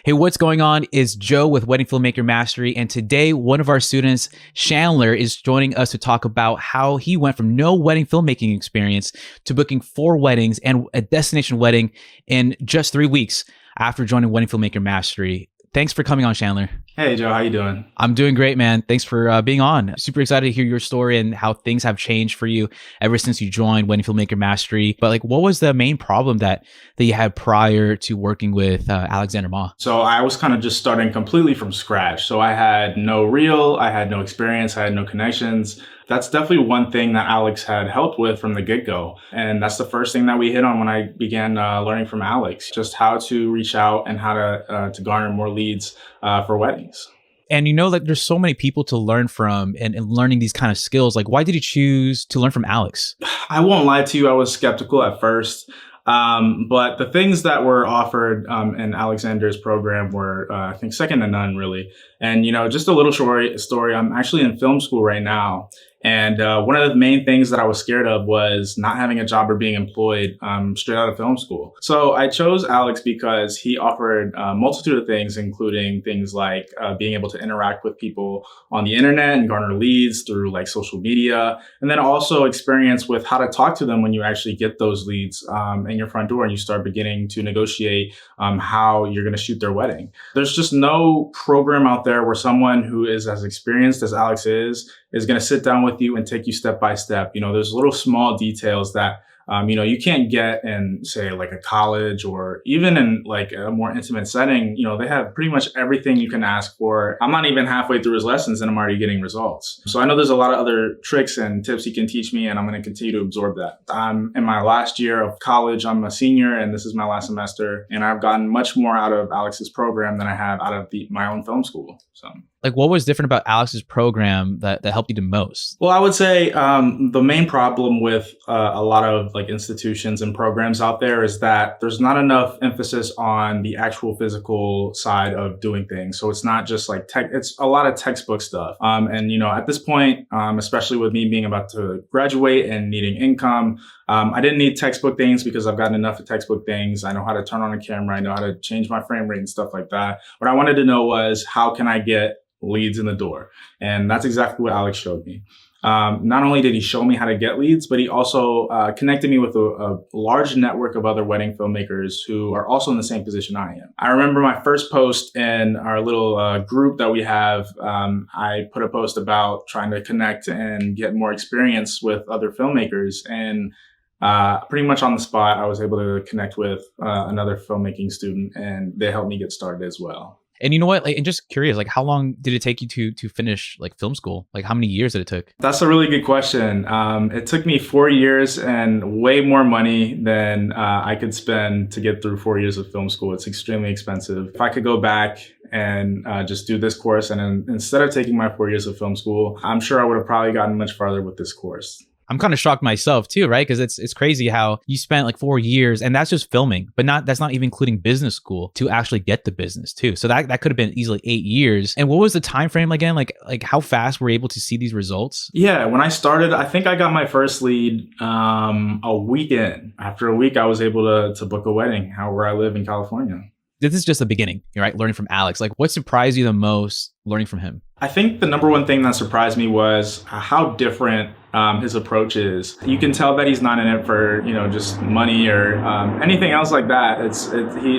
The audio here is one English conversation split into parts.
Hey, what's going on? It's Joe with Wedding Filmmaker Mastery. And today, one of our students, Chandler, is joining us to talk about how he went from no wedding filmmaking experience to booking 4 weddings and a destination wedding in just 3 weeks after joining Wedding Filmmaker Mastery. Thanks for coming on, Chandler. Hey, Joe, how you doing? I'm doing great, man. Thanks for being on. Super excited to hear your story and how things have changed for you ever since you joined Wedding Filmmaker Mastery. But what was the main problem that you had prior to working with Alexander Ma? So I was kind of just starting completely from scratch. So I had no reel, I had no experience, I had no connections. That's definitely one thing that Alex had helped with from the get-go. And that's the first thing that we hit on when I began learning from Alex, just how to reach out and how to garner more leads for weddings. And there's so many people to learn from and learning these kind of skills. Why did you choose to learn from Alex? I won't lie to you, I was skeptical at first. But the things that were offered in Alexander's program were, I think, second to none, really. And, just a little story. I'm actually in film school right now. And one of the main things that I was scared of was not having a job or being employed straight out of film school. So I chose Alex because he offered a multitude of things, including things like being able to interact with people on the internet and garner leads through social media, and then also experience with how to talk to them when you actually get those leads in your front door and you start beginning to negotiate how you're going to shoot their wedding. There's just no program out there where someone who is as experienced as Alex is going to sit down with you and take you step by step. There's little small details that, you can't get in, say, a college or even in a more intimate setting. They have pretty much everything you can ask for. I'm not even halfway through his lessons and I'm already getting results. So I know there's a lot of other tricks and tips he can teach me, and I'm going to continue to absorb that. I'm in my last year of college. I'm a senior and this is my last semester, and I've gotten much more out of Alex's program than I have out of my own film school. So. What was different about Alex's program that helped you the most? Well, I would say the main problem with a lot of institutions and programs out there is that there's not enough emphasis on the actual physical side of doing things. So it's not just tech, it's a lot of textbook stuff. And at this point, especially with me being about to graduate and needing income, I didn't need textbook things because I've gotten enough of textbook things. I know how to turn on a camera. I know how to change my frame rate and stuff like that. What I wanted to know was, how can I get leads in the door? And that's exactly what Alex showed me. Not only did he show me how to get leads, but he also connected me with a large network of other wedding filmmakers who are also in the same position I am. I remember my first post in our little group that we have. I put a post about trying to connect and get more experience with other filmmakers, and pretty much on the spot, I was able to connect with another filmmaking student, and they helped me get started as well. And you know what? And just curious, how long did it take you to finish film school? How many years did it take? That's a really good question. It took me 4 years and way more money than I could spend to get through 4 years of film school. It's extremely expensive. If I could go back and just do this course, and instead of taking my 4 years of film school, I'm sure I would have probably gotten much farther with this course. I'm kind of shocked myself too, right? Because it's crazy how you spent 4 years, and that's just filming, but that's not even including business school to actually get the business too. So that could have been easily 8 years. And what was the time frame again? How fast were you able to see these results? Yeah, when I started, I think I got my first lead a week in. After a week, I was able to book a wedding where I live in California. This is just the beginning, right? Learning from Alex. What surprised you the most learning from him? I think the number one thing that surprised me was how different his approach is. You can tell that he's not in it for just money or anything else like that.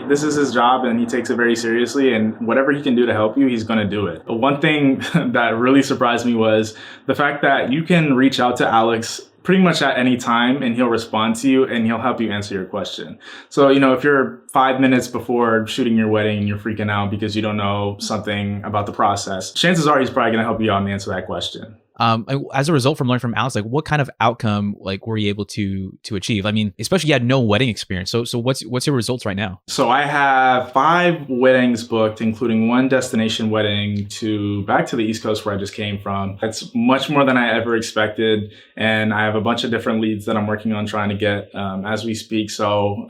This is his job, and he takes it very seriously. And whatever he can do to help you, he's going to do it. But one thing that really surprised me was the fact that you can reach out to Alex pretty much at any time, and he'll respond to you and he'll help you answer your question. So, if you're 5 minutes before shooting your wedding and you're freaking out because you don't know something about the process, chances are he's probably going to help you out and answer that question. As a result from learning from Alex, what kind of outcome were you able to achieve? I mean, especially you had no wedding experience. So what's your results right now? So I have 5 weddings booked, including 1 destination wedding back to the East Coast where I just came from. That's much more than I ever expected. And I have a bunch of different leads that I'm working on trying to get as we speak. So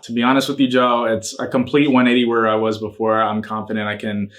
to be honest with you, Joe, it's a complete 180 where I was before. I'm confident I can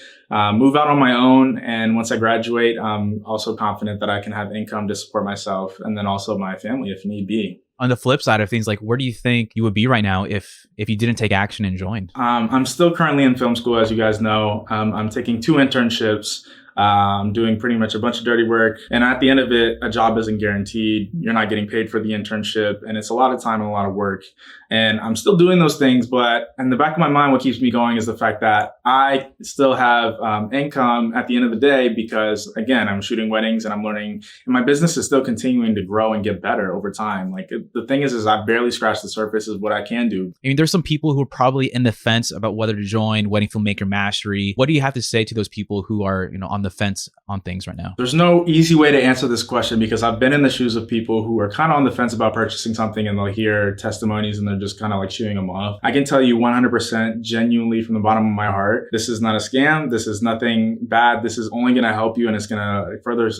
move out on my own. And once I graduate, I'm also confident that I can have income to support myself and then also my family if need be. On the flip side of things, like where do you think you would be right now if you didn't take action and join? I'm still currently in film school, as you guys know. I'm taking 2 internships. I'm doing pretty much a bunch of dirty work. And at the end of it, a job isn't guaranteed. You're not getting paid for the internship. And it's a lot of time and a lot of work. And I'm still doing those things. But in the back of my mind, what keeps me going is the fact that I still have income at the end of the day because, again, I'm shooting weddings and I'm learning. And my business is still continuing to grow and get better over time. Like the thing is I barely scratched the surface of what I can do. I mean, there's some people who are probably in the fence about whether to join Wedding Filmmaker Mastery. What do you have to say to those people who are, on the fence on things right now? There's no easy way to answer this question because I've been in the shoes of people who are kind of on the fence about purchasing something and they'll hear testimonies and they're just kind of like shooing them off. I can tell you 100% genuinely from the bottom of my heart, this is not a scam. This is nothing bad. This is only going to help you and it's going to further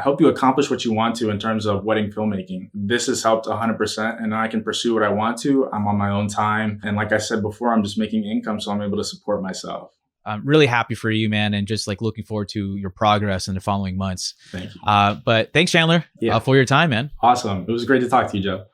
help you accomplish what you want to in terms of wedding filmmaking. This has helped 100% and I can pursue what I want to. I'm on my own time. And like I said before, I'm just making income so I'm able to support myself. I'm really happy for you, man, and just like looking forward to your progress in the following months. Thank you. But thanks, Chandler, for your time, man. Awesome. It was great to talk to you, Joe.